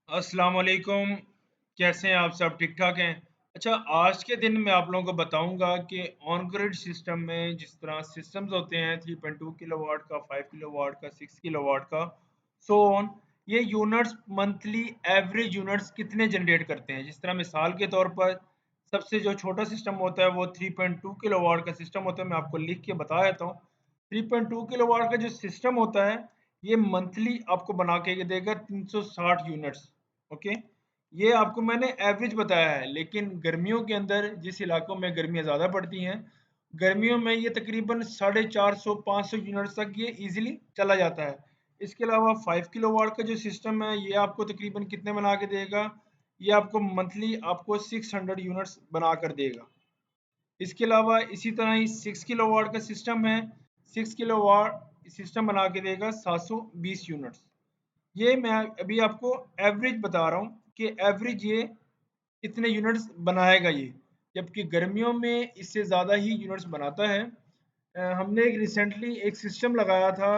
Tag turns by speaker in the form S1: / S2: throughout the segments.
S1: अस्सलाम वालेकुम। कैसे हैं आप सब? ठीक ठाक हैं? अच्छा, आज के दिन मैं आप लोगों को बताऊंगा कि ऑन ग्रिड सिस्टम में जिस तरह सिस्टम्स होते हैं 3.2 किलोवाट का, 5 किलोवाट का, 6 किलोवाट का, सो ऑन, ये यूनिट्स मंथली एवरेज यूनिट्स कितने जनरेट करते हैं। जिस तरह मिसाल के तौर पर सबसे जो छोटा सिस्टम होता है वो 3.2 किलोवाट का सिस्टम होता है। मैं आपको लिख के बता देता हूँ। 3.2 किलोवाट का जो सिस्टम होता है ये मंथली आपको बना के देगा 360 यूनिट्स। ओके, ये आपको मैंने एवरेज बताया है, लेकिन गर्मियों के अंदर जिस इलाकों में गर्मियाँ ज़्यादा पड़ती हैं, गर्मियों में ये तकरीबन 450-500 यूनिट्स तक ये इजीली चला जाता है। इसके अलावा 5 किलोवाट का जो सिस्टम है ये आपको तकरीबन कितने बना के देगा, ये आपको मंथली आपको 600 यूनिट्स बना कर देगा। इसके अलावा इसी तरह ही 6 किलोवाट का सिस्टम है, 6 किलोवाट सिस्टम बना के देगा 720 यूनिट्स। ये मैं अभी आपको एवरेज बता रहा हूँ कि एवरेज ये इतने यूनिट्स बनाएगा ये, जबकि गर्मियों में इससे ज़्यादा ही यूनिट्स बनाता है। हमने एक रिसेंटली एक सिस्टम लगाया था,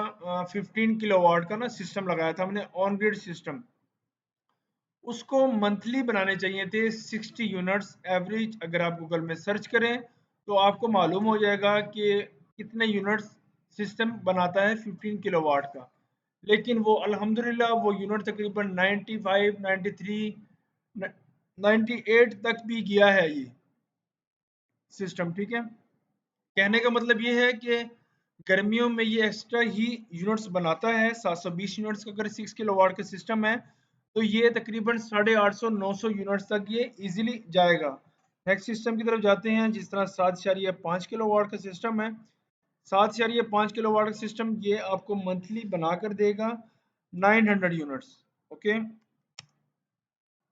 S1: 15 किलोवाट का ना सिस्टम लगाया था हमने, ऑन ग्रिड सिस्टम। उसको मंथली बनाने चाहिए थे 60 यूनिट्स एवरेज। अगर आप गूगल में सर्च करें तो आपको मालूम हो जाएगा कि कितने यूनिट्स सिस्टम बनाता है 15 किलोवाट का। लेकिन वो अल्हम्दुलिल्लाह वो यूनिट तकरीबन 95, 93, 98 तक भी गया है ये सिस्टम। ठीक है, कहने का मतलब ये है कि गर्मियों में ये एक्स्ट्रा ही यूनिट्स बनाता है। 720 यूनिट्स का अगर 6 किलोवाट का सिस्टम है तो ये तकरीबन 850-900 यूनिट्स तक ये इजीली जाएगा। नेक्स्ट सिस्टम की तरफ जाते हैं। जिस तरह 7.5 किलोवाट का सिस्टम है, 7.5 किलोवाट का सिस्टम ये आपको मंथली बना कर देगा 900 यूनिट्स। ओके,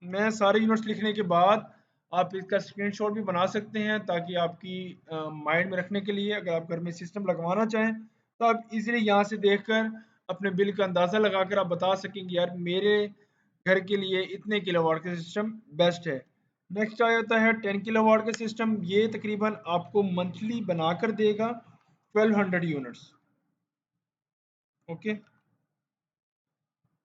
S1: मैं सारे यूनिट्स लिखने के बाद आप इसका स्क्रीनशॉट भी बना सकते हैं ताकि आपकी माइंड में रखने के लिए, अगर आप घर में सिस्टम लगवाना चाहें तो आप इजीली यहाँ से देखकर अपने बिल का अंदाज़ा लगाकर आप बता सकेंगे यार मेरे घर के लिए इतने किलोवाट का सिस्टम बेस्ट है। नेक्स्ट आ जाता है 10 किलोवाट का सिस्टम। ये तकरीबन आपको मंथली बनाकर देगा 1200 यूनिट्स। ओके,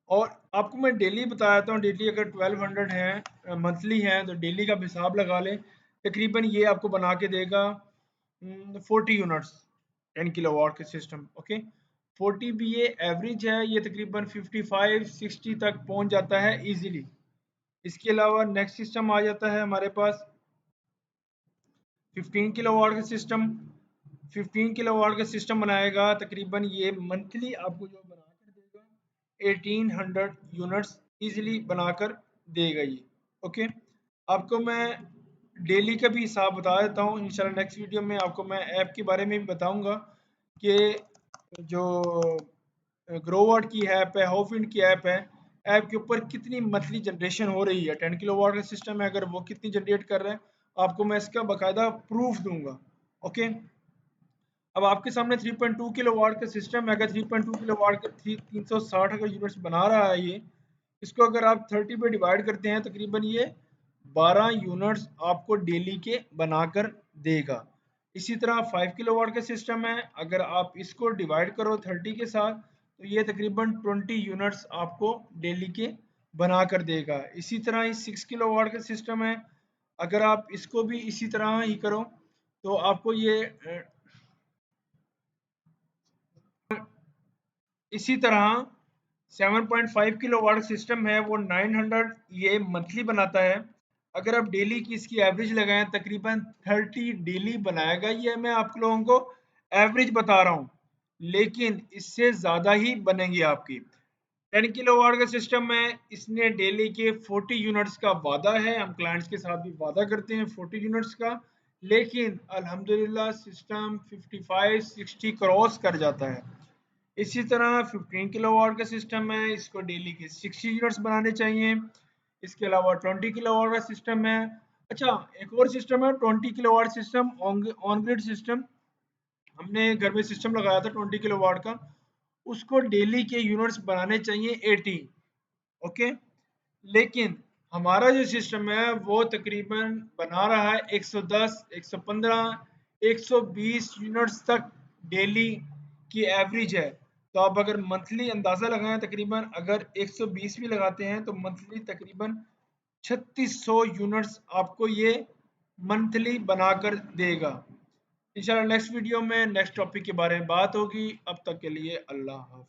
S1: और आपको मैं डेली बताया था, डेली अगर 1200 है मंथली है तो डेली का हिसाब लगा लें। तकरीबन ये आपको बना के देगा 40 यूनिट्स 10 किलोवाट के सिस्टम। ओके, 40 भी ये एवरेज है, ये तकरीबन 55-60 तक पहुंच जाता है इजीली। इसके अलावा नेक्स्ट सिस्टम आ जाता है हमारे पास 15 किलोवाट का सिस्टम। 15 किलोवाट का सिस्टम बनाएगा तकरीबन ये मंथली आपको जो बनाकर देगा 1800 यूनिट्स इजीली बनाकर देगा ये। ओके, आपको मैं डेली का भी हिसाब बता देता हूँ। इंशाल्लाह नेक्स्ट वीडियो में आपको मैं ऐप के बारे में भी बताऊंगा कि जो ग्रोवर्ट की ऐप है, हाउफिंड की ऐप है, ऐप के ऊपर कितनी मंथली जनरेशन हो रही है। 10 किलोवाट का सिस्टम है, अगर वो कितनी जनरेट कर रहा है आपको मैं इसका बाकायदा प्रूफ दूंगा। ओके, अब आपके सामने 3.2 किलोवाट का सिस्टम है। अगर 3.2 किलोवाट का 360 अगर यूनिट्स बना रहा है ये, इसको अगर आप 30 पे डिवाइड करते हैं तकरीबन ये 12 यूनिट्स आपको डेली के बनाकर देगा। इसी तरह 5 किलोवाट का सिस्टम है, अगर आप इसको डिवाइड करो 30 के साथ तो ये तकरीबन 20 यूनिट्स आपको डेली के बना कर देगा। इसी तरह ही 6 किलोवाट का सिस्टम है, अगर आप इसको भी इसी तरह ही करो तो आपको ये इसी तरह 7.5 किलोवाट सिस्टम है, वो 900 ये मंथली बनाता है। अगर आप डेली की इसकी एवरेज लगाएं तकरीबन 30 डेली बनाएगा ये। मैं आप लोगों को एवरेज बता रहा हूँ, लेकिन इससे ज़्यादा ही बनेंगी आपकी। 10 किलोवाट का सिस्टम है, इसने डेली के 40 यूनिट्स का वादा है। हम क्लाइंट्स के साथ भी वादा करते हैं 40 यूनिट्स का, लेकिन अल्हम्दुलिल्लाह सिस्टम 55-60 क्रॉस कर जाता है। इसी तरह 15 किलोवाट का सिस्टम है, इसको डेली के 60 यूनिट्स बनाने चाहिए। इसके अलावा 20 किलोवाट का सिस्टम है। अच्छा, एक और सिस्टम है 20 kilowatt system, on grid system. हमने घर में सिस्टम लगाया था 20 किलोवाट का, उसको डेली के यूनिट्स बनाने चाहिए 80। ओके, लेकिन हमारा जो सिस्टम है वो तकरीबन बना रहा है 110, 115, 120 यूनिट्स तक डेली की एवरेज है। तो आप अगर मंथली अंदाज़ा लगाएं, तकरीबन अगर 120 भी लगाते हैं तो मंथली तकरीबन 3600 यूनिट्स आपको ये मंथली बनाकर देगा। इंशाल्लाह नेक्स्ट वीडियो में नेक्स्ट टॉपिक के बारे में बात होगी। अब तक के लिए अल्लाह हाफ़िज़।